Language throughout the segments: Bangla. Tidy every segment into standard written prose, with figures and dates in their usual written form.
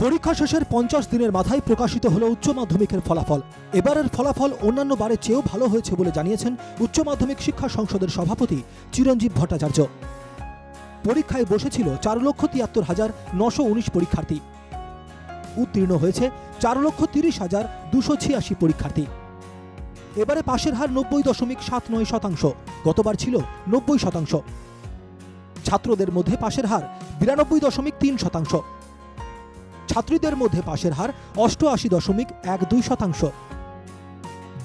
পরীক্ষা শেষের 50 দিনের মাথায় প্রকাশিত হলো উচ্চ মাধ্যমিকের ফলাফল। এবারের ফলাফল অন্যান্য বারের চেয়েও ভালো হয়েছে বলে জানিয়েছেন উচ্চ মাধ্যমিক শিক্ষা সংসদের সভাপতি চিরঞ্জীব ভট্টাচার্য। পরীক্ষায় বসেছিল 4,73,919 পরীক্ষার্থী। উত্তীর্ণ হয়েছে 4,30,286 পরীক্ষার্থী। এবারে পাশের হার 90.79%। গতবার ছিল 90%। ছাত্রদের মধ্যে পাশের হার 92.3%। ছাত্রীদের মধ্যে পাশের হার 88.12%।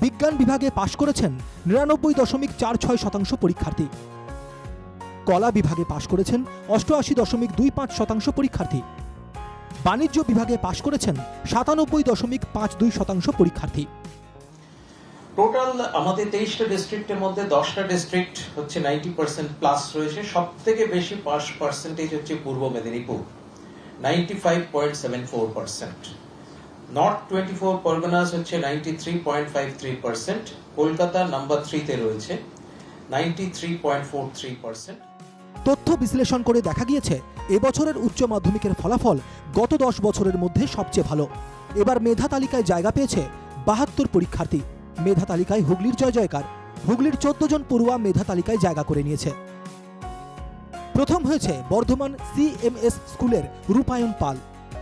বিজ্ঞান বিভাগে পাশ করেছেন 99.46% পরীক্ষার্থী। কলা বিভাগে পাশ করেছেন 88.25% পরীক্ষার্থী। বাণিজ্য বিভাগে পাশ করেছেন 97.52% পরীক্ষার্থী। টোটাল আমাদের 23টা ডিস্ট্রিক্টের মধ্যে 10টা ডিস্ট্রিক্ট হচ্ছে 90% প্লাস রয়েছে। সব থেকে বেশি পাস পার্সেন্টেজ হচ্ছে পূর্ব মেদিনীপুর 95.74%। নর্থ 24 পরগনাস হচ্ছে 93.53%। কলকাতা নাম্বার 3 তে রয়েছে 93.43%। তথ্য বিশ্লেষণ করে দেখা গিয়েছে এবছরের উচ্চ মাধ্যমিকের ফলাফল গত 10 বছরের মধ্যে সবচেয়ে ভালো। এবার মেধা তালিকায় জায়গা পেয়েছে 72 পরীক্ষার্থী। মেধা তালিকায় হুগলির জয় জয়কার। হুগলির 14 জন পড়ুয়া মেধা তালিকায় জায়গা করে নিয়েছে। প্রথম হয়েছে বর্ধমান CMS স্কুলের রূপায়ণ পাল,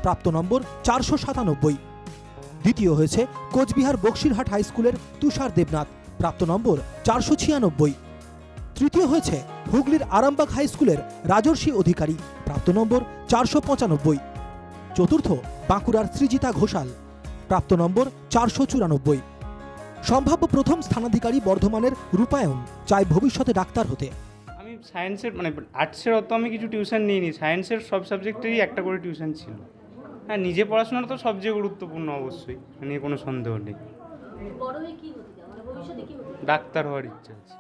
প্রাপ্ত নম্বর 497। দ্বিতীয় হয়েছে কোচবিহার বক্সিরহাট হাই স্কুলের তুষার দেবনাথ, প্রাপ্ত নম্বর 496। তৃতীয় হয়েছে হুগলির আরামবাগ হাই স্কুলের রাজর্ষি অধিকারী, প্রাপ্ত নম্বর 495। চতুর্থ বাঁকুড়ার সৃজিতা ঘোষাল, প্রাপ্ত নম্বর 494। সম্ভাব্য প্রথম স্থানাধিকারী বর্ধমানের রূপায়ণ, চায় ভবিষ্যতে ডাক্তার হতে। আমি সায়েন্সের আর্টসের অত আমি কিছু টিউশন নিইনি, সায়েন্সের সব সাবজেক্টেরই একটা করে টিউশন ছিল। হ্যাঁ, নিজে পড়াশোনাটা তো সবচেয়ে গুরুত্বপূর্ণ, অবশ্যই, নিয়ে কোনো সন্দেহ নেই। ডাক্তার হওয়ার ইচ্ছা আছে।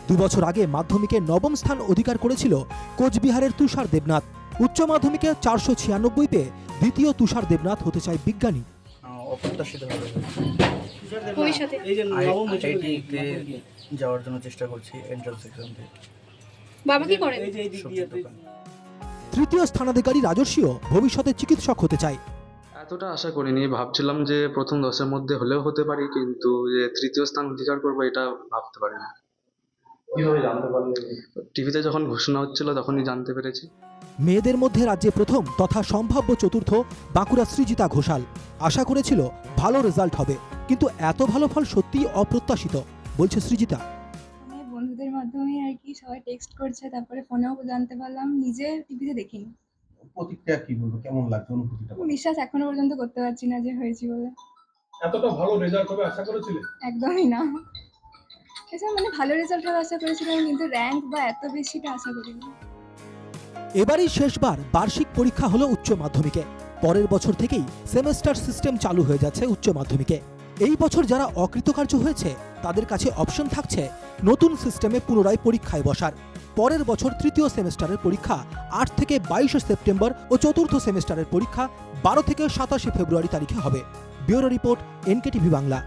2 বছর আগে মাধ্যমিকে নবম স্থান অধিকার করেছিল কোচবিহারের তুষার দেবনাথ। উচ্চ মাধ্যমিকে 496 পেয়ে দ্বিতীয় তুষার দেবনাথ হতে চায় বিজ্ঞানী। যাওয়ার জন্য চেষ্টা করছি, এন্ট্রান্স এক্সাম দিয়ে। বাবা কি করেন? তৃতীয় স্থানাধিকারী রাজর্ষিও ভবিষ্যতে চিকিৎসক হতে চায়। এতটা আশা করিনি, ভাবছিলাম যে প্রথম 10-এর মধ্যে হলেও হতে পারি, কিন্তু যে তৃতীয় স্থান অধিকার করবো এটা ভাবতে পারি না। কিভাবে জানতে পারলে? টিভিতে যখন ঘোষণা হচ্ছিল তখনই জানতে পেরেছি। মেয়েদের মধ্যে রাজ্যে প্রথম তথা সম্ভাব্য চতুর্থ বাঁকুড়া সৃজিতা ঘোষাল। আশা করেছিল ভালো রেজাল্ট হবে, কিন্তু এত ভালো ফল সত্যিই অপ্রত্যাশিত, বলছে সৃজিতা। বন্ধুদের মাধ্যমে আর কি সবাই টেক্সট করছে, তারপরে ফোনেও জানতে পারলাম, নিজে টিভিতে দেখিনি। প্রতিক্রিয়া কি বলবো, কেমন লাগছে অনুভূতিটা? বিশ্বাস এখনো পর্যন্ত করতে পারছি না যে হয়েছি বলে। এতটা ভালো রেজাল্ট হবে আশা করেছিলে? একদমই না। এছাড়া ভালো রেজাল্টের আশা করেছিলাম, কিন্তু র্যাঙ্ক বা এত বেশিটা আশা করিনি। এবারই শেষবার বার্ষিক পরীক্ষা হলো উচ্চ মাধ্যমিকে। পরের বছর থেকেই সেমেস্টার সিস্টেম চালু হয়ে যাচ্ছে উচ্চ মাধ্যমিকে। এই বছর যারা অকৃতকার্য হয়েছে তাদের কাছে অপশন থাকছে নতুন সিস্টেমে পুনরায় পরীক্ষায় বসার। পরের বছর তৃতীয় সেমেস্টারের পরীক্ষা 8 থেকে 22 সেপ্টেম্বর ও চতুর্থ সেমেস্টারের পরীক্ষা 12 থেকে 27 ফেব্রুয়ারি তারিখে হবে। Bureau report, NKTV Bangla.